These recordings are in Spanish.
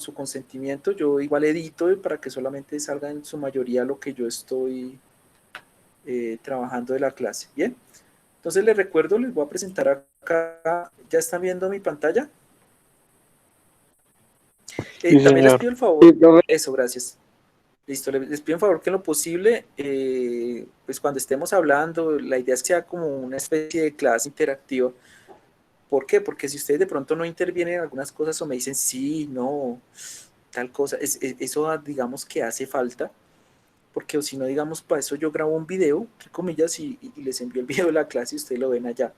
su consentimiento, yo igual edito para que solamente salga en su mayoría lo que yo estoy trabajando de la clase. Bien, entonces les recuerdo, les voy a presentar acá, ¿ya están viendo mi pantalla? Sí, También les señor. pido el Sí, favor, profe. eso, gracias. Listo, les pido un favor que en lo posible, pues cuando estemos hablando, la idea es que sea como una especie de clase interactiva. ¿Por qué? Porque si ustedes de pronto no intervienen en algunas cosas o me dicen sí, no, tal cosa, eso digamos que hace falta, porque o si no, digamos, para eso yo grabo un video, entre comillas, y les envío el video de la clase y ustedes lo ven allá.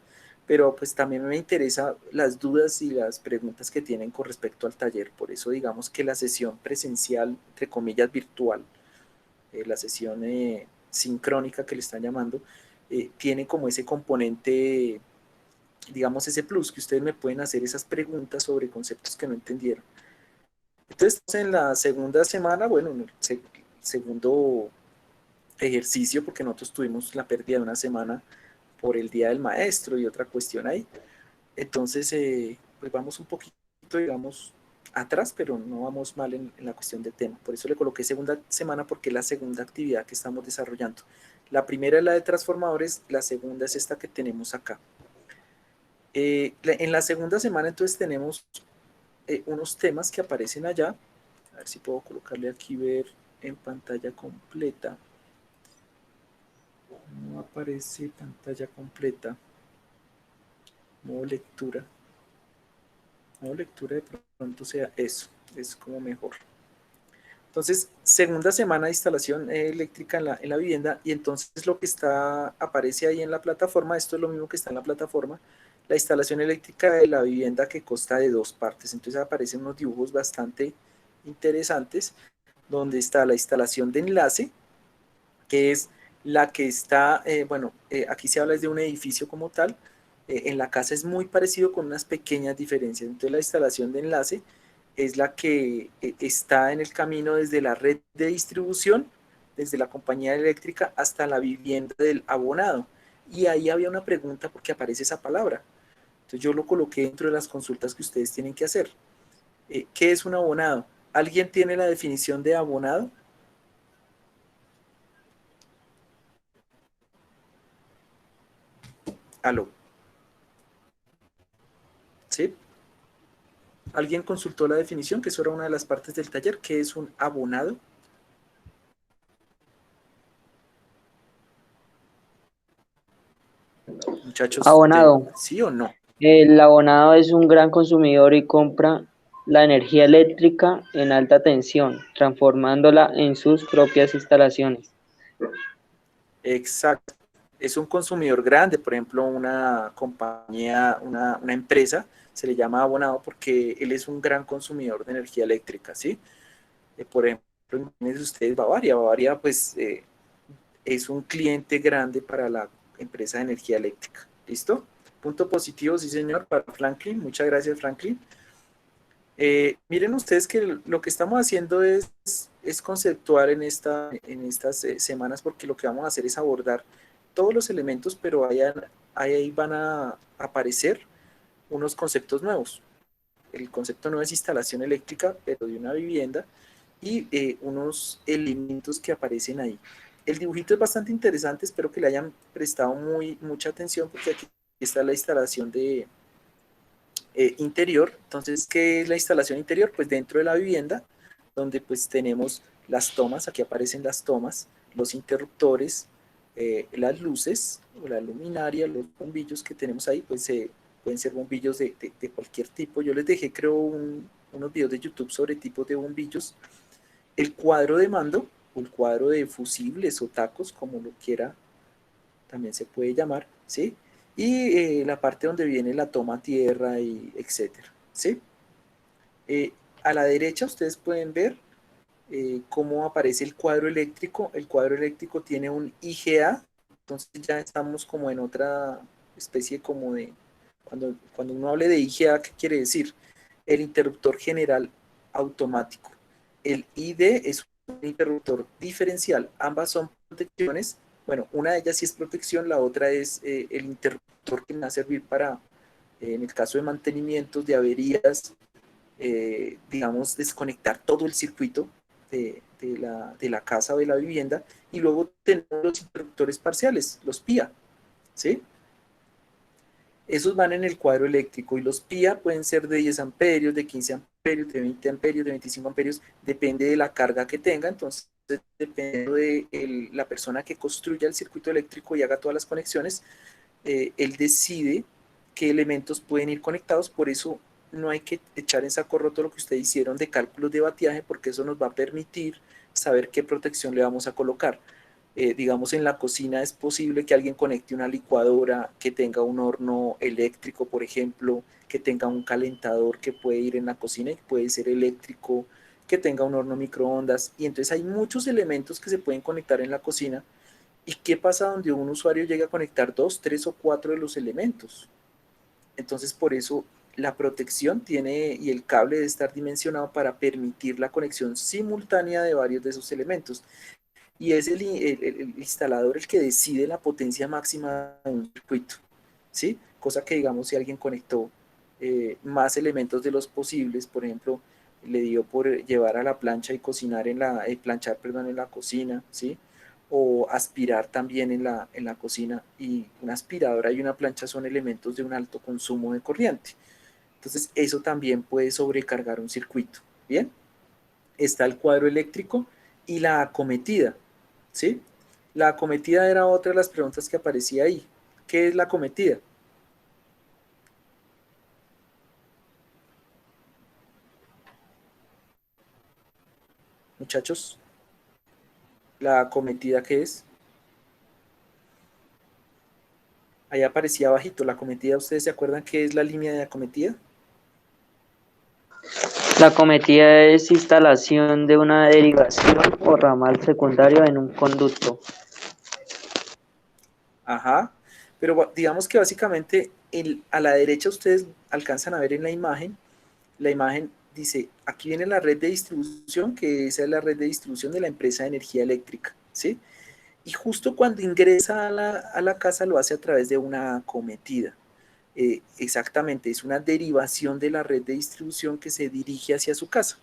Pero pues también me interesa las dudas y las preguntas que tienen con respecto al taller. Por eso digamos que la sesión presencial, entre comillas, virtual, la sesión sincrónica que le están llamando, tiene como ese componente, digamos, ese plus, que ustedes me pueden hacer esas preguntas sobre conceptos que no entendieron. Entonces, en la segunda semana, bueno, en el segundo ejercicio, porque nosotros tuvimos la pérdida de una semana por el Día del Maestro y otra cuestión ahí. Entonces, pues vamos un poquito, digamos, atrás, pero no vamos mal en la cuestión del tema. Por eso le coloqué segunda semana, porque es la segunda actividad que estamos desarrollando. La primera es la de transformadores, la segunda es esta que tenemos acá. En la segunda semana, entonces, tenemos unos temas que aparecen allá. A ver si puedo colocarle aquí ver en pantalla completa. No aparece pantalla completa. Modo lectura. Modo lectura de pronto sea eso. Es como mejor. Entonces, segunda semana de instalación eléctrica en la vivienda, y entonces lo que aparece ahí en la plataforma, esto es lo mismo que está en la plataforma, la instalación eléctrica de la vivienda, que consta de dos partes. Entonces aparecen unos dibujos bastante interesantes, donde está la instalación de enlace, que es la que está, bueno, aquí se habla de un edificio como tal, en la casa es muy parecido con unas pequeñas diferencias. Entonces la instalación de enlace es la que está en el camino desde la red de distribución, desde la compañía eléctrica hasta la vivienda del abonado. Y ahí había una pregunta porque aparece esa palabra. Entonces yo lo coloqué dentro de las consultas que ustedes tienen que hacer. ¿Qué es un abonado? ¿Alguien tiene la definición de abonado? Aló. ¿Sí? ¿Alguien consultó la definición? Que eso era una de las partes del taller. ¿Qué es un abonado? Muchachos, Abonado. ¿sí o no? El abonado es un gran consumidor y compra la energía eléctrica en alta tensión, transformándola en sus propias instalaciones. Exacto. Es un consumidor grande, por ejemplo, una compañía, una empresa, se le llama abonado porque él es un gran consumidor de energía eléctrica, ¿sí? Por ejemplo, imagínense ustedes Bavaria. Bavaria, pues, es un cliente grande para la empresa de energía eléctrica. ¿Listo? Punto positivo, sí señor, para Franklin. Muchas gracias, Franklin. Miren ustedes que lo que estamos haciendo es conceptual en estas semanas, porque lo que vamos a hacer es abordar todos los elementos, pero ahí van a aparecer unos conceptos nuevos. El concepto nuevo es instalación eléctrica, pero de una vivienda, y unos elementos que aparecen ahí. El dibujito es bastante interesante, espero que le hayan prestado mucha atención, porque aquí está la instalación interior. Entonces, ¿qué es la instalación interior? Pues dentro de la vivienda, donde pues tenemos las tomas, aquí aparecen las tomas, los interruptores, las luces, o la luminaria, los bombillos que tenemos ahí, pues pueden ser bombillos de cualquier tipo. Yo les dejé, creo, unos videos de YouTube sobre tipos de bombillos. El cuadro de mando, o el cuadro de fusibles o tacos, como lo quiera, también se puede llamar, ¿sí? Y la parte donde viene la toma tierra y etcétera, ¿sí? Eh, a la derecha ustedes pueden ver cómo aparece el cuadro eléctrico. El cuadro eléctrico tiene un IGA, entonces ya estamos como en otra especie como de, cuando uno hable de IGA, ¿qué quiere decir? El interruptor general automático. El ID es un interruptor diferencial, ambas son protecciones. Bueno, una de ellas sí es protección, la otra es el interruptor que me va a servir para, en el caso de mantenimientos, de averías, digamos, desconectar todo el circuito de la casa o de la vivienda, y luego tenemos los interruptores parciales, los PIA, ¿sí? Esos van en el cuadro eléctrico, y los PIA pueden ser de 10 amperios, de 15 amperios, de 20 amperios, de 25 amperios, depende de la carga que tenga. Entonces, dependiendo de la persona que construya el circuito eléctrico y haga todas las conexiones, él decide qué elementos pueden ir conectados. Por eso no hay que echar en saco roto lo que ustedes hicieron de cálculos de batiaje, porque eso nos va a permitir saber qué protección le vamos a colocar. Digamos, en la cocina es posible que alguien conecte una licuadora, que tenga un horno eléctrico, por ejemplo, que tenga un calentador que puede ir en la cocina y puede ser eléctrico, que tenga un horno microondas, y entonces hay muchos elementos que se pueden conectar en la cocina. ¿Y qué pasa donde un usuario llega a conectar dos, tres o cuatro de los elementos? Entonces, por eso la protección tiene, y el cable debe estar dimensionado para permitir la conexión simultánea de varios de esos elementos. Y es el instalador el que decide la potencia máxima de un circuito, ¿sí? Cosa que, digamos, si alguien conectó más elementos de los posibles, por ejemplo, le dio por llevar a la plancha y cocinar planchar, perdón, en la cocina, ¿sí? O aspirar también en la cocina, y una aspiradora y una plancha son elementos de un alto consumo de corriente. Entonces, eso también puede sobrecargar un circuito, ¿bien? Está el cuadro eléctrico y la acometida, ¿sí? La acometida era otra de las preguntas que aparecía ahí. ¿Qué es la acometida? Muchachos, ¿la acometida qué es? Ahí aparecía abajito, la acometida. ¿Ustedes se acuerdan qué es la línea de acometida? La cometida es instalación de una derivación o ramal secundario en un conducto. Ajá, pero digamos que básicamente a la derecha ustedes alcanzan a ver en la imagen dice, aquí viene la red de distribución, que esa es la red de distribución de la empresa de energía eléctrica, ¿sí? Y justo cuando ingresa a la casa lo hace a través de una acometida. Exactamente, es una derivación de la red de distribución que se dirige hacia su casa.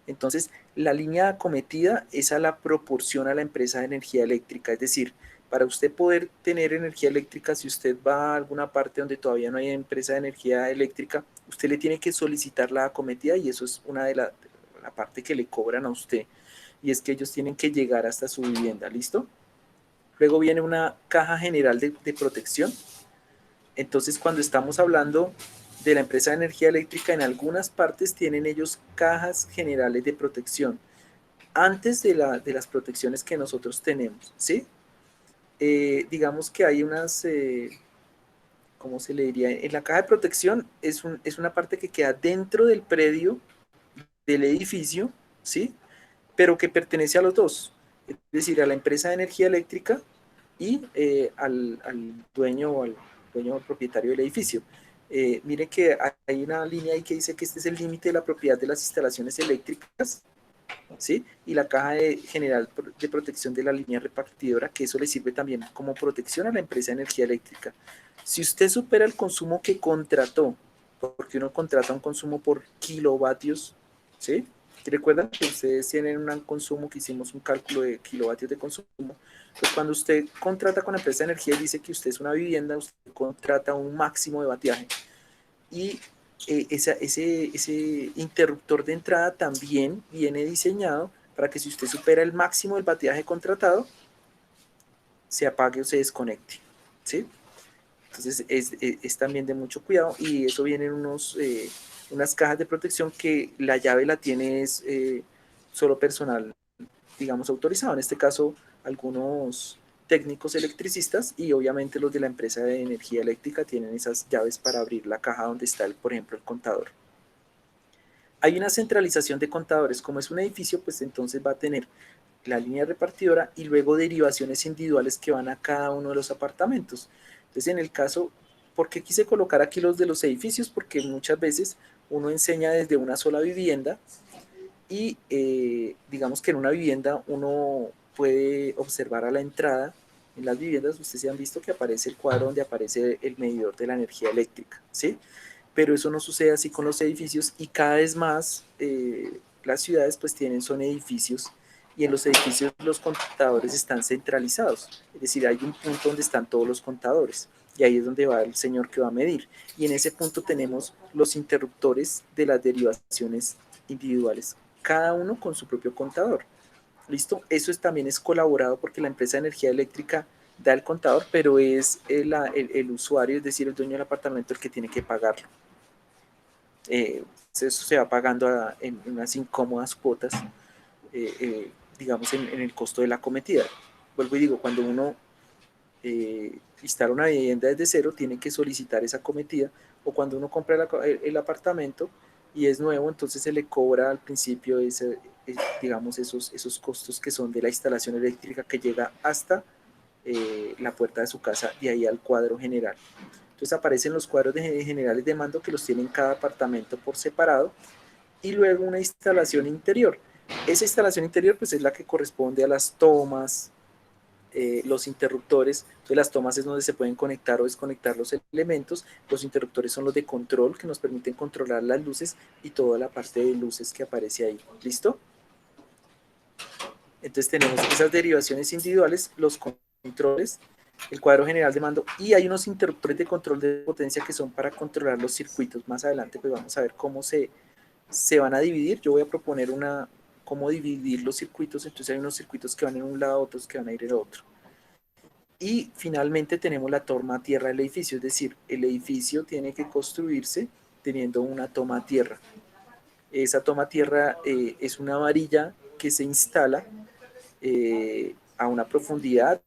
Entonces, la línea acometida, esa la proporciona la empresa de energía eléctrica. Es decir, para usted poder tener energía eléctrica, si usted va a alguna parte donde todavía no hay empresa de energía eléctrica, usted le tiene que solicitar la acometida, y eso es una de la parte que le cobran a usted. Y es que ellos tienen que llegar hasta su vivienda, ¿listo? Luego viene una caja general de protección. Entonces, cuando estamos hablando de la empresa de energía eléctrica, en algunas partes tienen ellos cajas generales de protección antes de las protecciones que nosotros tenemos, ¿sí? Digamos que hay unas, ¿cómo se le diría? En la caja de protección es una parte que queda dentro del predio, del edificio, ¿sí? Pero que pertenece a los dos, es decir, a la empresa de energía eléctrica y al dueño o al dueño propietario del edificio. Miren que hay una línea ahí que dice que este es el límite de la propiedad de las instalaciones eléctricas, ¿sí? Y la caja general de protección de la línea repartidora, que eso le sirve también como protección a la empresa de energía eléctrica. Si usted supera el consumo que contrató, porque uno contrata un consumo por kilovatios, ¿sí? Recuerdan que ustedes tienen un consumo, que hicimos un cálculo de kilovatios de consumo. Pues cuando usted contrata con la empresa de energía y dice que usted es una vivienda, usted contrata un máximo de batiaje. Y ese interruptor de entrada también viene diseñado para que, si usted supera el máximo del batiaje contratado, se apague o se desconecte, ¿sí? Entonces es también de mucho cuidado, y eso viene en unas cajas de protección que la llave la tiene solo personal, digamos, autorizado. En este caso, algunos técnicos electricistas, y obviamente los de la empresa de energía eléctrica tienen esas llaves para abrir la caja donde está, por ejemplo, el contador. Hay una centralización de contadores. Como es un edificio, pues entonces va a tener la línea repartidora y luego derivaciones individuales que van a cada uno de los apartamentos. Entonces, en el caso, ¿por qué quise colocar aquí los de los edificios? Porque muchas veces uno enseña desde una sola vivienda, y digamos que en una vivienda uno puede observar a la entrada. En las viviendas ustedes se han visto que aparece el cuadro donde aparece el medidor de la energía eléctrica, ¿sí? pero eso no sucede así con los edificios y cada vez más las ciudades pues son edificios y en los edificios los contadores están centralizados, es decir, hay un punto donde están todos los contadores y ahí es donde va el señor que va a medir y en ese punto tenemos los interruptores de las derivaciones individuales, cada uno con su propio contador. ¿Listo? Eso también es colaborado porque la empresa de energía eléctrica da el contador, pero es el usuario, es decir, el dueño del apartamento el que tiene que pagarlo. Eso se va pagando en unas incómodas cuotas, digamos, en el costo de la cometida. Vuelvo y digo, cuando uno instala una vivienda desde cero, tiene que solicitar esa cometida, o cuando uno compra el apartamento y es nuevo, entonces se le cobra al principio digamos, esos costos que son de la instalación eléctrica que llega hasta la puerta de su casa y ahí al cuadro general. Entonces aparecen los cuadros generales de mando que los tiene en cada apartamento por separado y luego una instalación interior. Esa instalación interior pues es la que corresponde a las tomas, los interruptores. Entonces las tomas es donde se pueden conectar o desconectar los elementos, los interruptores son los de control que nos permiten controlar las luces y toda la parte de luces que aparece ahí. ¿Listo? Entonces tenemos esas derivaciones individuales, los controles, el cuadro general de mando y hay unos interruptores de control de potencia que son para controlar los circuitos. Más adelante pues vamos a ver cómo se van a dividir. Yo voy a proponer cómo dividir los circuitos. Entonces hay unos circuitos que van en un lado, otros que van a ir en el otro. Y finalmente tenemos la toma tierra del edificio, es decir, el edificio tiene que construirse teniendo una toma tierra. Esa toma tierra es una varilla que se instala a una profundidad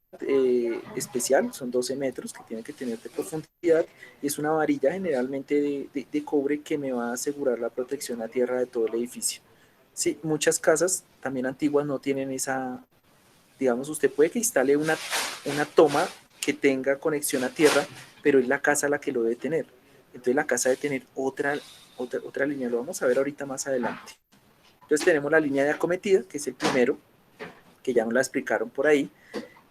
especial, son 12 metros que tiene que tener de profundidad, y es una varilla generalmente de cobre que me va a asegurar la protección a tierra de todo el edificio. Sí, muchas casas también antiguas no tienen esa, digamos, usted puede que instale una toma que tenga conexión a tierra, pero es la casa la que lo debe tener. Entonces la casa debe tener otra línea, lo vamos a ver ahorita más adelante. Entonces tenemos la línea de acometida, que es el primero, que ya nos la explicaron por ahí,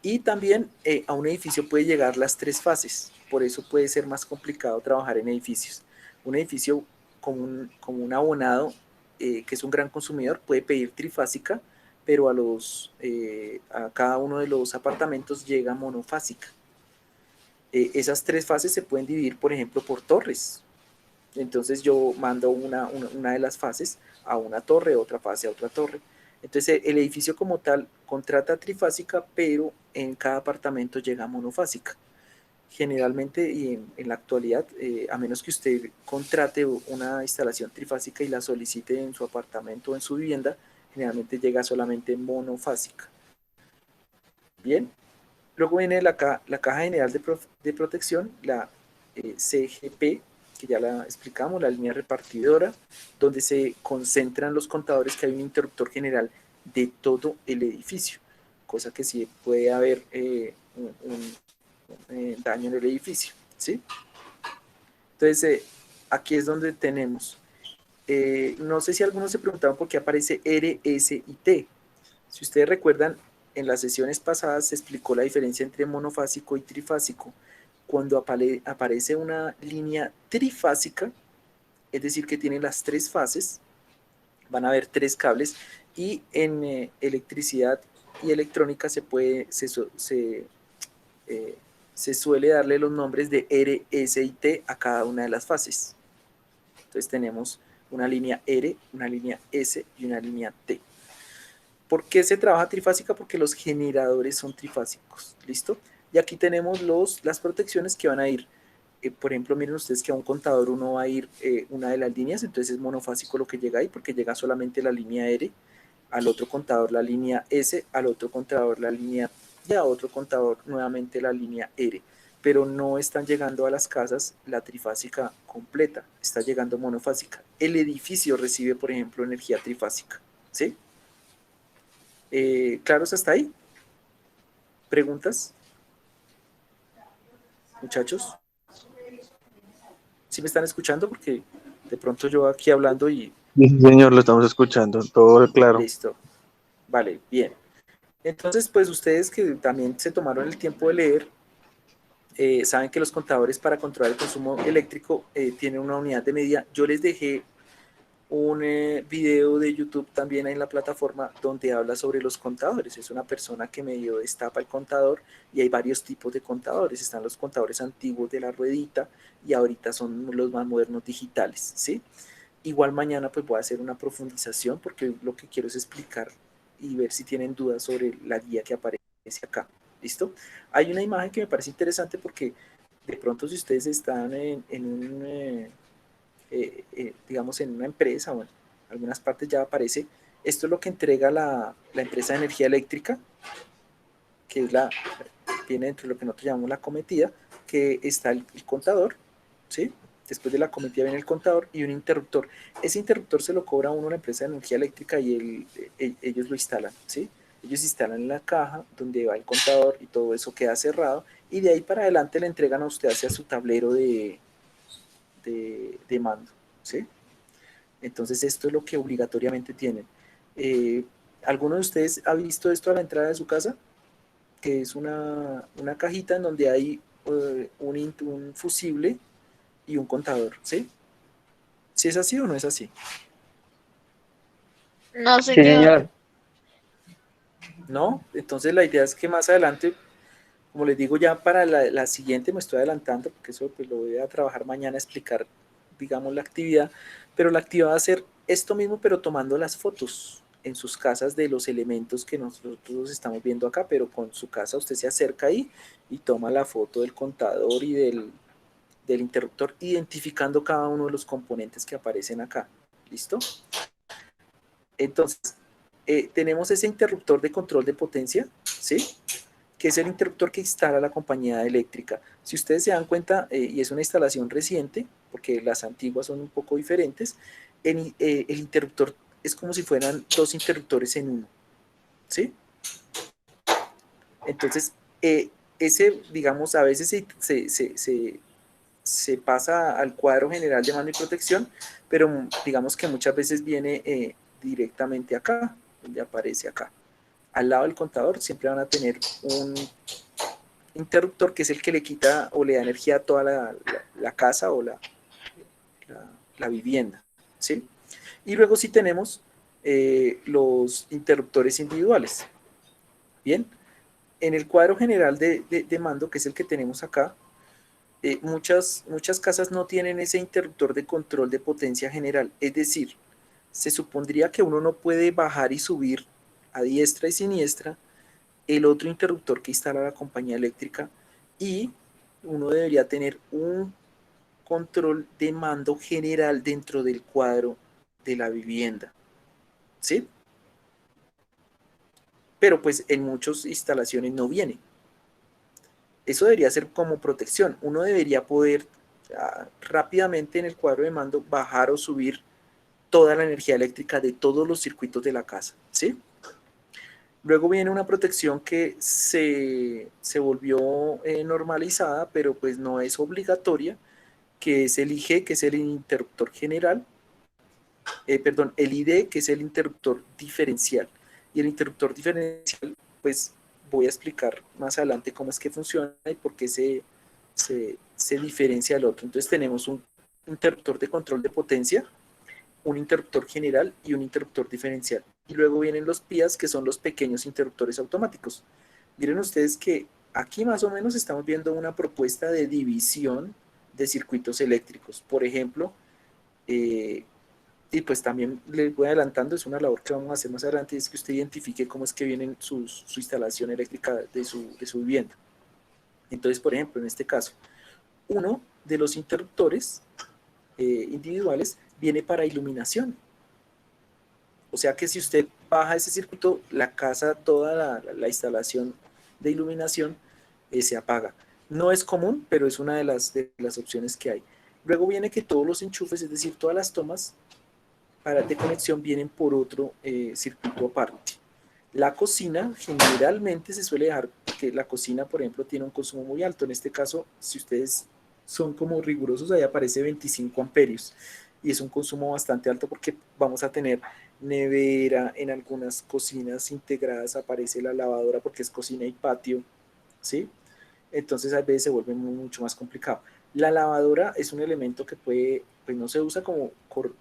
y también a un edificio puede llegar las tres fases, por eso puede ser más complicado trabajar en edificios. Un edificio como un abonado, que es un gran consumidor, puede pedir trifásica, pero a cada uno de los apartamentos llega monofásica. Esas tres fases se pueden dividir, por ejemplo, por torres. Entonces yo mando una de las fases a una torre, otra fase a otra torre. Entonces el edificio como tal contrata trifásica, pero en cada apartamento llega monofásica. Generalmente y en la actualidad, a menos que usted contrate una instalación trifásica y la solicite en su apartamento o en su vivienda, generalmente llega solamente monofásica. Bien, luego viene la caja general de protección, la CGP, que ya la explicamos, la línea repartidora, donde se concentran los contadores, que hay un interruptor general de todo el edificio, cosa que sí puede haber un daño en el edificio, ¿sí? Entonces, aquí es donde tenemos, no sé si algunos se preguntaban por qué aparece R, S y T. Si ustedes recuerdan, en las sesiones pasadas se explicó la diferencia entre monofásico y trifásico. Cuando aparece una línea trifásica, es decir, que tiene las tres fases, van a haber tres cables, y en electricidad y electrónica se suele darle los nombres de R, S y T a cada una de las fases. Entonces tenemos una línea R, una línea S y una línea T. ¿Por qué se trabaja trifásica? Porque los generadores son trifásicos, ¿listo? Y aquí tenemos las protecciones que van a ir, por ejemplo, miren ustedes que a un contador uno va a ir una de las líneas, entonces es monofásico lo que llega ahí, porque llega solamente la línea R, al otro contador la línea S, al otro contador la línea y a otro contador nuevamente la línea R, pero no están llegando a las casas la trifásica completa, está llegando monofásica. El edificio recibe, por ejemplo, energía trifásica, ¿sí? ¿Claros hasta ahí? ¿Preguntas? Muchachos, ¿sí me están escuchando? Porque de pronto yo aquí hablando y... Sí, señor, lo estamos escuchando, todo claro. Listo. Vale, bien. Entonces, pues ustedes que también se tomaron el tiempo de leer, saben que los contadores para controlar el consumo eléctrico tienen una unidad de medida. Yo les dejé un video de YouTube también en la plataforma donde habla sobre los contadores. Es una persona que medio destapa el contador y hay varios tipos de contadores. Están los contadores antiguos de la ruedita y ahorita son los más modernos digitales, ¿sí? Igual mañana pues voy a hacer una profundización porque lo que quiero es explicar y ver si tienen dudas sobre la guía que aparece acá. ¿Listo? Hay una imagen que me parece interesante porque de pronto si ustedes están en un digamos, en una empresa o en algunas partes ya aparece, esto es lo que entrega la empresa de energía eléctrica, que es viene dentro de lo que nosotros llamamos la cometida, que está el contador, ¿sí? Después de la cometida viene el contador y un interruptor. Ese interruptor se lo cobra a uno la empresa de energía eléctrica y ellos lo instalan, ¿sí? Ellos instalan la caja donde va el contador y todo eso queda cerrado y de ahí para adelante le entregan a usted hacia su tablero de mando, ¿sí? Entonces esto es lo que obligatoriamente tienen. ¿Alguno de ustedes ha visto esto a la entrada de su casa? Que es una cajita en donde hay un fusible y un contador, ¿sí? ¿Sí es así o no es así? No, Sí, señor. señor. ¿No? Entonces la idea es que más adelante, como les digo, ya para la siguiente me estoy adelantando, porque eso pues, lo voy a trabajar mañana, explicar, digamos, la actividad, pero la actividad va a ser esto mismo, pero tomando las fotos en sus casas de los elementos que nosotros estamos viendo acá, pero con su casa usted se acerca ahí y toma la foto del contador y del interruptor, identificando cada uno de los componentes que aparecen acá. ¿Listo? Entonces, tenemos ese interruptor de control de potencia, ¿sí? Que es el interruptor que instala la compañía eléctrica. Si ustedes se dan cuenta, y es una instalación reciente, porque las antiguas son un poco diferentes, el interruptor es como si fueran dos interruptores en uno, ¿sí? Entonces, ese, digamos, a veces se pasa al cuadro general de mando y protección, pero digamos que muchas veces viene directamente acá, donde aparece acá. Al lado del contador siempre van a tener un interruptor que es el que le quita o le da energía a toda la casa o la vivienda, ¿sí? Y luego sí tenemos los interruptores individuales. Bien, en el cuadro general de mando, que es el que tenemos acá, muchas casas no tienen ese interruptor de control de potencia general, es decir, se supondría que uno no puede bajar y subir a diestra y siniestra el otro interruptor que instala la compañía eléctrica y uno debería tener un control de mando general dentro del cuadro de la vivienda, ¿sí? Pero pues en muchas instalaciones no viene. Eso debería ser como protección. Uno debería poder rápidamente en el cuadro de mando bajar o subir toda la energía eléctrica de todos los circuitos de la casa, ¿sí? Luego viene una protección que se volvió normalizada, pero pues no es obligatoria, que es el IG, que es el interruptor general, perdón, el ID, que es el interruptor diferencial. Y el interruptor diferencial, pues voy a explicar más adelante cómo es que funciona y por qué se diferencia del otro. Entonces tenemos un interruptor de control de potencia, un interruptor general y un interruptor diferencial. Y luego vienen los PIAs, que son los pequeños interruptores automáticos. Miren ustedes que aquí más o menos estamos viendo una propuesta de división de circuitos eléctricos. Por ejemplo, y pues también les voy adelantando, es una labor que vamos a hacer más adelante, es que usted identifique cómo es que viene su instalación eléctrica de su vivienda. Entonces, por ejemplo, en este caso, uno de los interruptores individuales viene para iluminación. O sea que si usted baja ese circuito, la casa, toda la instalación de iluminación se apaga. No es común, pero es una de las opciones que hay. Luego viene que todos los enchufes, es decir, todas las tomas de conexión vienen por otro circuito aparte. La cocina generalmente se suele dejar, que la cocina, por ejemplo, tiene un consumo muy alto. En este caso, si ustedes son como rigurosos, ahí aparece 25 amperios. Y es un consumo bastante alto porque vamos a tener nevera, en algunas cocinas integradas aparece la lavadora porque es cocina y patio, ¿sí? entonces a veces se vuelve mucho más complicado. La lavadora es un elemento que puede, pues no se usa como,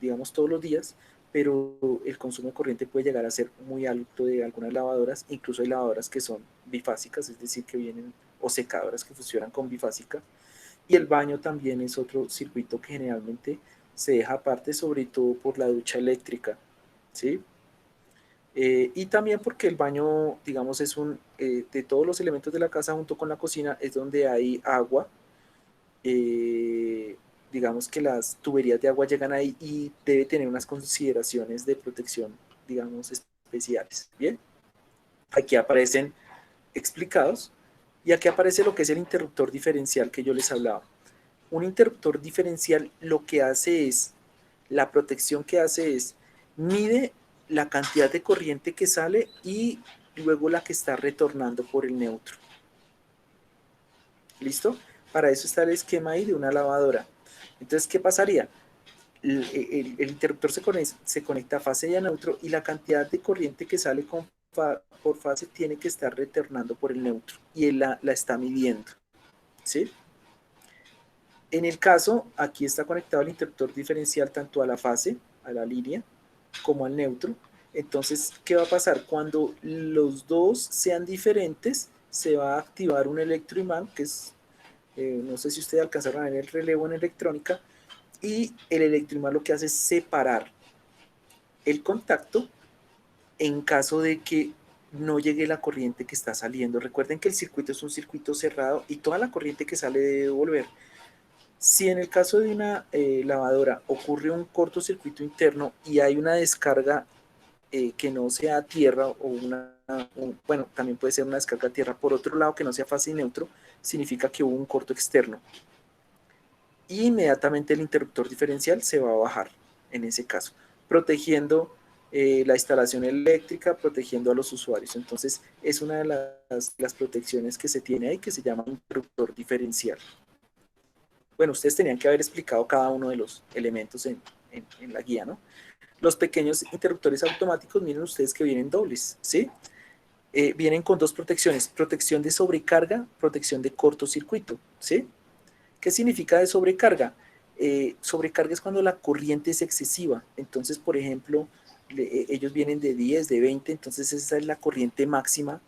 digamos, todos los días, pero el consumo de corriente puede llegar a ser muy alto de algunas lavadoras, incluso hay lavadoras que son bifásicas, es decir, que vienen, o secadoras que funcionan con bifásica, y el baño también es otro circuito que generalmente se deja aparte, sobre todo por la ducha eléctrica, ¿sí? Y también porque el baño, digamos, es de todos los elementos de la casa junto con la cocina, es donde hay agua. eh, digamos que las tuberías de agua llegan ahí y debe tener unas consideraciones de protección, digamos, especiales. Bien, aquí aparecen explicados y aquí aparece lo que es el interruptor diferencial que yo les hablaba. Un interruptor diferencial lo que hace es, la protección que hace es, mide la cantidad de corriente que sale y luego la que está retornando por el neutro. ¿Listo? Para eso está el esquema ahí de una lavadora. Entonces, ¿qué pasaría? El interruptor se conecta a fase y a neutro y la cantidad de corriente que sale por fase tiene que estar retornando por el neutro y él la está midiendo. ¿Sí? En el caso, aquí está conectado el interruptor diferencial tanto a la fase, a la línea, como al neutro. Entonces, ¿qué va a pasar? Cuando los dos sean diferentes, se va a activar un electroimán, que es, no sé si ustedes alcanzaron a ver el relevo en electrónica, y el electroimán lo que hace es separar el contacto en caso de que no llegue la corriente que está saliendo. Recuerden que el circuito es un circuito cerrado y toda la corriente que sale debe volver. Si en el caso de una lavadora ocurre un cortocircuito interno y hay una descarga que no sea a tierra o bueno, también puede ser una descarga a tierra por otro lado que no sea fase y neutro, significa que hubo un corto externo. Y inmediatamente el interruptor diferencial se va a bajar en ese caso, protegiendo la instalación eléctrica, protegiendo a los usuarios. Entonces, es una de las protecciones que se tiene ahí que se llama interruptor diferencial. Bueno, ustedes tenían que haber explicado cada uno de los elementos en la guía, ¿no? Los pequeños interruptores automáticos, miren ustedes que vienen dobles, ¿sí? Vienen con dos protecciones, protección de sobrecarga, protección de cortocircuito, ¿sí? ¿Qué significa de sobrecarga? Sobrecarga es cuando la corriente es excesiva, entonces, por ejemplo, ellos vienen de 10, de 20, entonces esa es la corriente máxima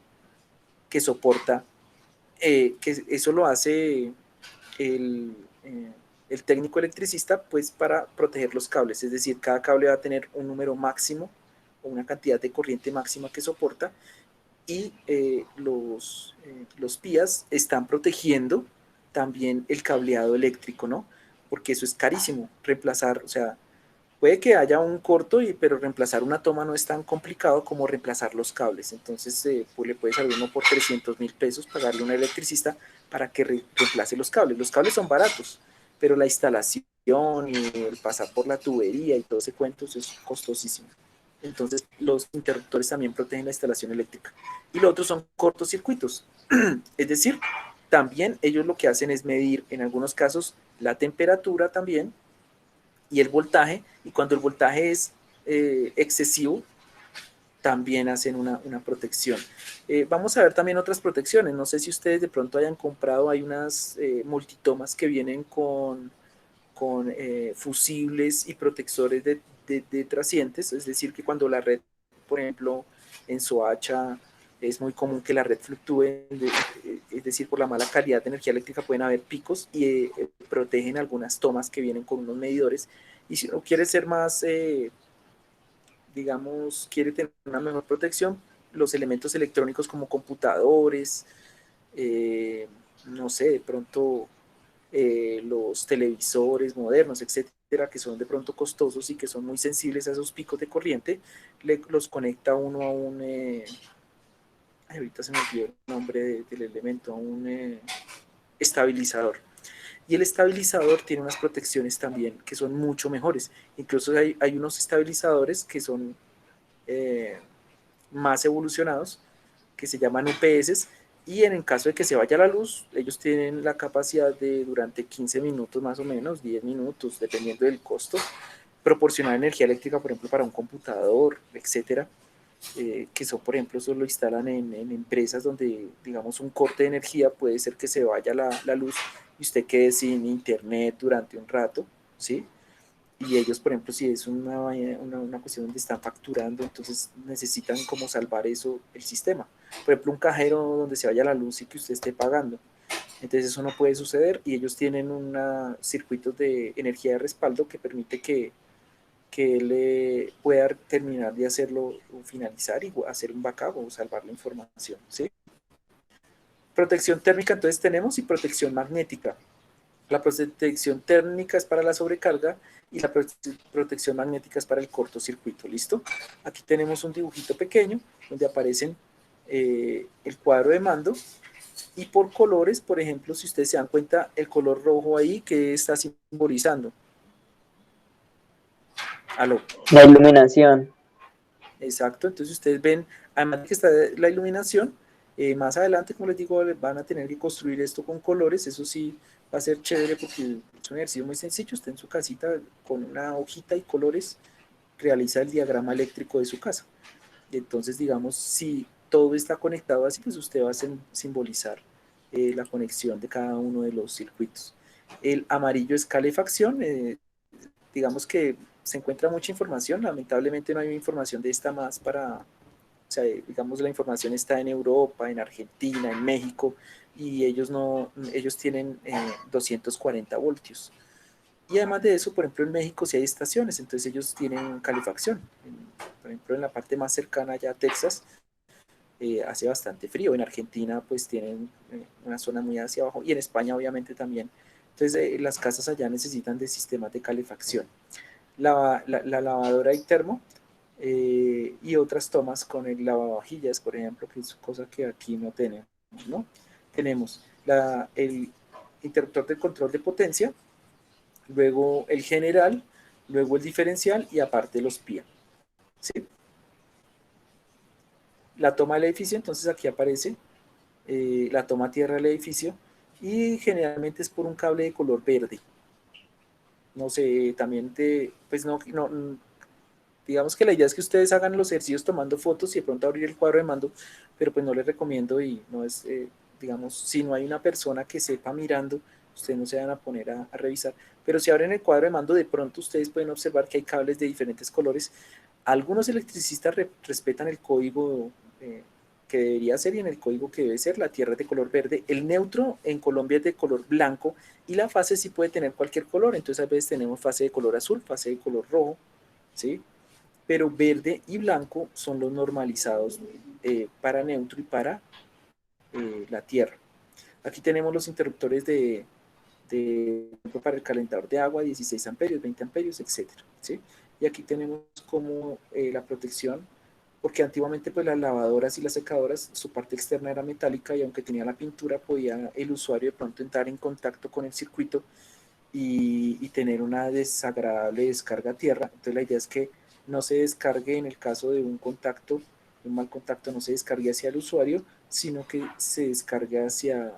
que soporta, que eso lo hace el, el técnico electricista, pues para proteger los cables, es decir, cada cable va a tener un número máximo o una cantidad de corriente máxima que soporta y los PIAs están protegiendo también el cableado eléctrico, ¿no? Porque eso es carísimo, reemplazar, o sea, puede que haya un corto, pero reemplazar una toma no es tan complicado como reemplazar los cables. Entonces, pues le puede salir uno por 300.000 pesos pagarle a un electricista para que reemplace los cables. Los cables son baratos, pero la instalación y el pasar por la tubería y todo ese cuento es costosísimo. Entonces, los interruptores también protegen la instalación eléctrica. Y lo otro son cortocircuitos. Es decir, también ellos lo que hacen es medir, en algunos casos, la temperatura también y el voltaje, y cuando el voltaje es excesivo, también hacen una protección. Vamos a ver también otras protecciones. No sé si ustedes de pronto hayan comprado, hay unas multitomas que vienen con fusibles y protectores de trascientes, es decir, que cuando la red, por ejemplo, en Soacha, es muy común que la red fluctúe, es decir, por la mala calidad de energía eléctrica pueden haber picos y protegen algunas tomas que vienen con unos medidores. Y si uno quiere ser más, digamos, quiere tener una mejor protección, los elementos electrónicos como computadores, no sé, de pronto los televisores modernos, etcétera, que son de pronto costosos y que son muy sensibles a esos picos de corriente, los conecta uno a un, ahorita se me olvidó el nombre del elemento, a un estabilizador. Y el estabilizador tiene unas protecciones también que son mucho mejores. Incluso hay unos estabilizadores que son más evolucionados, que se llaman UPS, y en el caso de que se vaya la luz, ellos tienen la capacidad de durante 15 minutos más o menos, 10 minutos, dependiendo del costo, proporcionar energía eléctrica, por ejemplo, para un computador, etcétera, que eso, por ejemplo, eso lo instalan en empresas donde, digamos, un corte de energía puede ser que se vaya la luz y usted quede sin internet durante un rato, ¿sí? Y ellos, por ejemplo, si es una cuestión donde están facturando, entonces necesitan como salvar eso, el sistema. Por ejemplo, un cajero donde se vaya la luz y que usted esté pagando. Entonces eso no puede suceder y ellos tienen circuitos de energía de respaldo que permite que él pueda terminar de hacerlo o finalizar y hacer un backup o salvar la información, ¿sí? Protección térmica, entonces tenemos, y protección magnética. La protección térmica es para la sobrecarga y la protección magnética es para el cortocircuito, ¿listo? Aquí tenemos un dibujito pequeño donde aparecen el cuadro de mando y por colores, por ejemplo, si ustedes se dan cuenta, el color rojo ahí que está simbolizando. Aló. La iluminación. Exacto, entonces ustedes ven, además de que está la iluminación, más adelante, como les digo, van a tener que construir esto con colores, eso sí va a ser chévere porque es un ejercicio muy sencillo, usted en su casita con una hojita y colores realiza el diagrama eléctrico de su casa. Y entonces, digamos, si todo está conectado así, pues usted va a simbolizar la conexión de cada uno de los circuitos. El amarillo es calefacción, digamos que se encuentra mucha información, lamentablemente no hay información de esta más o sea, digamos la información está en Europa, en Argentina, en México, y ellos tienen 240 voltios. Y además de eso, por ejemplo, en México sí hay estaciones, entonces ellos tienen calefacción. Por ejemplo, en la parte más cercana ya a Texas, hace bastante frío. En Argentina, pues tienen una zona muy hacia abajo, y en España obviamente también. Entonces, las casas allá necesitan de sistemas de calefacción. La lavadora y termo, y otras tomas con el lavavajillas, por ejemplo, que es cosa que aquí no tenemos, ¿no? Tenemos el interruptor de control de potencia, luego el general, luego el diferencial y aparte los PIA, ¿sí? La toma del edificio, entonces aquí aparece la toma tierra del edificio y generalmente es por un cable de color verde. No sé, también pues no, digamos que la idea es que ustedes hagan los ejercicios tomando fotos y de pronto abrir el cuadro de mando, pero pues no les recomiendo y no es, digamos, si no hay una persona que sepa mirando, ustedes no se van a poner a revisar. Pero si abren el cuadro de mando, de pronto ustedes pueden observar que hay cables de diferentes colores. Algunos electricistas respetan el código que debería ser y en el código que debe ser. La tierra es de color verde, el neutro en Colombia es de color blanco y la fase sí puede tener cualquier color. Entonces a veces tenemos fase de color azul, fase de color rojo, ¿sí? Pero verde y blanco son los normalizados para neutro y para la tierra. Aquí tenemos los interruptores para el calentador de agua, 16 amperios, 20 amperios, etc. ¿sí? Y aquí tenemos como la protección, porque antiguamente pues las lavadoras y las secadoras, su parte externa era metálica y aunque tenía la pintura, podía el usuario de pronto entrar en contacto con el circuito y tener una desagradable descarga a tierra. Entonces la idea es que no se descargue en el caso de un contacto, un mal contacto, no se descargue hacia el usuario, sino que se descargue hacia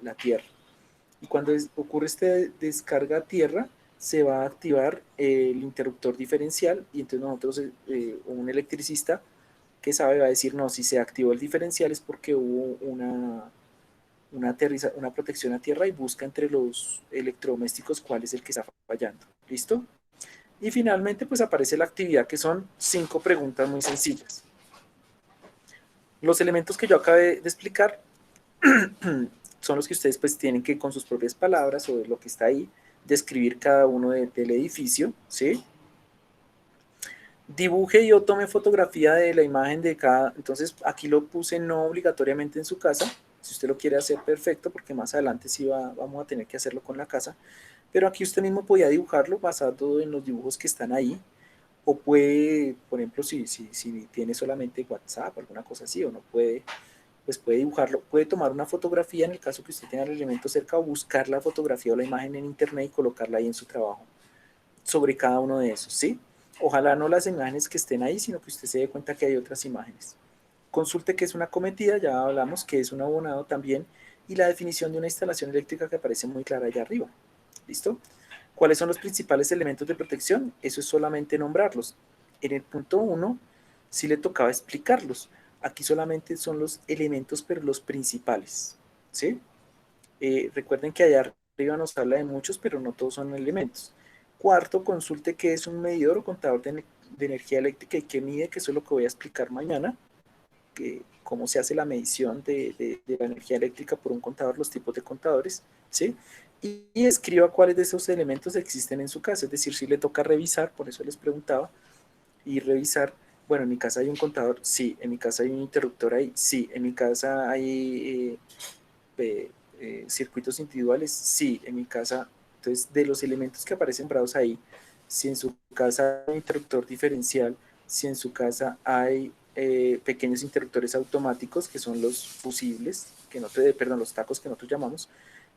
la tierra. Y cuando ocurre esta descarga a tierra, se va a activar el interruptor diferencial y entonces nosotros, un electricista que sabe, va a decir, no, si se activó el diferencial es porque hubo una protección a tierra y busca entre los electrodomésticos cuál es el que está fallando. ¿Listo? Y finalmente, pues aparece la actividad, que son 5 preguntas muy sencillas. Los elementos que yo acabé de explicar son los que ustedes pues tienen que con sus propias palabras o de lo que está ahí, describir cada uno del edificio, ¿sí? Dibuje y o tome fotografía de la imagen de cada, entonces aquí lo puse no obligatoriamente en su casa, si usted lo quiere hacer perfecto, porque más adelante sí vamos a tener que hacerlo con la casa, pero aquí usted mismo podía dibujarlo basado en los dibujos que están ahí, o puede, por ejemplo, si tiene solamente WhatsApp, alguna cosa así, o no puede, pues puede dibujarlo, puede tomar una fotografía en el caso que usted tenga el elemento cerca, o buscar la fotografía o la imagen en internet y colocarla ahí en su trabajo, sobre cada uno de esos, ¿sí? Ojalá no las imágenes que estén ahí, sino que usted se dé cuenta que hay otras imágenes. Consulte qué es una cometida, ya hablamos que es un abonado también, y la definición de una instalación eléctrica que aparece muy clara allá arriba. ¿Listo? ¿Cuáles son los principales elementos de protección? Eso es solamente nombrarlos. En el punto 1 sí le tocaba explicarlos. Aquí solamente son los elementos, pero los principales, ¿sí? Recuerden que allá arriba nos habla de muchos, pero no todos son elementos. Cuarto, consulte qué es un medidor o contador de energía eléctrica y qué mide, que eso es lo que voy a explicar mañana, cómo se hace la medición de la energía eléctrica por un contador, los tipos de contadores, ¿sí? Y escriba cuáles de esos elementos existen en su casa, es decir, si le toca revisar, por eso les preguntaba, y revisar, bueno, en mi casa hay un contador, sí, en mi casa hay un interruptor ahí, sí, en mi casa hay circuitos individuales, sí, en mi casa, entonces de los elementos que aparecen sembrados ahí, si en su casa hay un interruptor diferencial, si en su casa hay pequeños interruptores automáticos, que son los fusibles, perdón, los tacos que nosotros llamamos,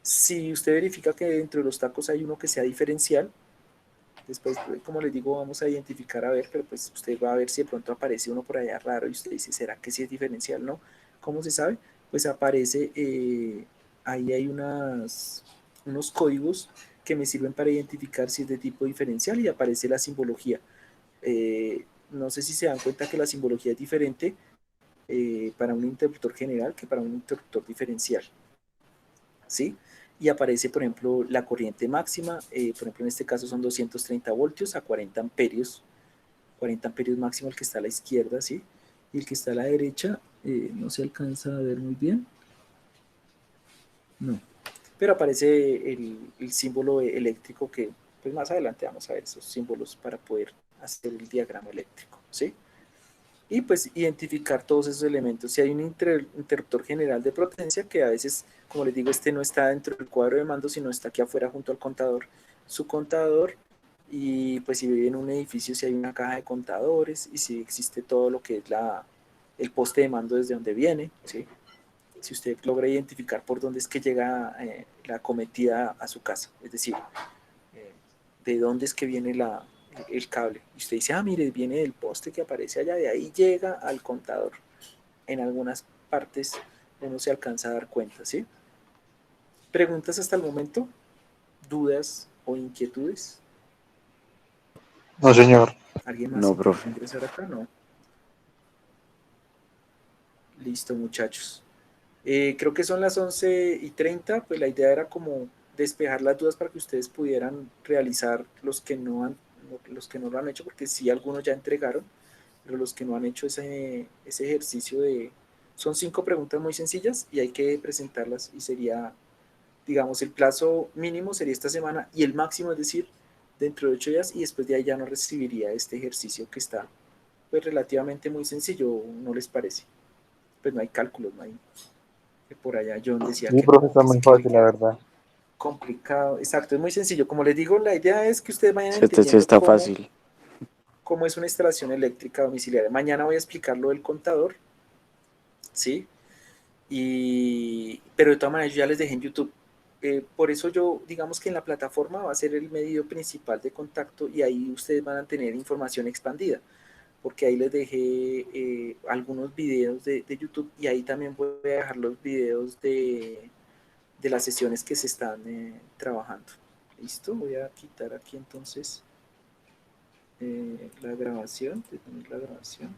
si usted verifica que dentro de los tacos hay uno que sea diferencial, después, como les digo, vamos a identificar a ver, pero pues usted va a ver si de pronto aparece uno por allá raro y usted dice, ¿será que sí es diferencial? ¿No? ¿Cómo se sabe? Pues aparece, ahí hay unos códigos que me sirven para identificar si es de tipo diferencial y aparece la simbología. No sé si se dan cuenta que la simbología es diferente para un interruptor general que para un interruptor diferencial, ¿sí? Y aparece, por ejemplo, la corriente máxima, por ejemplo, en este caso son 230 voltios a 40 amperios máximo el que está a la izquierda, ¿sí? Y el que está a la derecha, no se alcanza a ver muy bien, no, pero aparece el símbolo eléctrico que, pues más adelante vamos a ver esos símbolos para poder hacer el diagrama eléctrico, ¿sí? Y pues identificar todos esos elementos. Si hay un interruptor general de potencia, que a veces, como les digo, este no está dentro del cuadro de mando, sino está aquí afuera junto al contador, su contador, y pues si vive en un edificio, si hay una caja de contadores, y si existe todo lo que es el poste de mando desde donde viene, ¿sí? Si usted logra identificar por dónde es que llega la cometida a su casa, es decir, eh, de dónde es que viene el cable. Y usted dice, ah, mire, viene del poste que aparece allá, de ahí llega al contador. En algunas partes uno se alcanza a dar cuenta, ¿sí? ¿Preguntas hasta el momento? ¿Dudas o inquietudes? No, señor. ¿Alguien más No, intenta profe. ingresar acá? No. Listo, muchachos. Creo que son las 11:30, pues la idea era como despejar las dudas para que ustedes pudieran realizar los que no lo han hecho, porque sí, algunos ya entregaron, pero los que no han hecho ese ejercicio son 5 preguntas muy sencillas y hay que presentarlas y sería, digamos, el plazo mínimo sería esta semana y el máximo, es decir, dentro de 8 días y después de ahí ya no recibiría este ejercicio que está pues relativamente muy sencillo, ¿no les parece? Pues no hay cálculos, no hay, que por allá John decía Mi que profe no, está que sí muy que fácil, la veía verdad. complicado. Exacto, es muy sencillo. Como les digo, la idea es que ustedes vayan Este sí entendiendo está fácil. cómo es una instalación eléctrica domiciliaria. Mañana voy a explicar lo del contador, ¿sí? Pero de todas maneras yo ya les dejé en YouTube. Por eso yo, digamos que en la plataforma va a ser el medio principal de contacto y ahí ustedes van a tener información expandida, porque ahí les dejé algunos videos de YouTube y ahí también voy a dejar los videos de las sesiones que se están trabajando. Listo, voy a quitar aquí entonces la grabación, detener la grabación.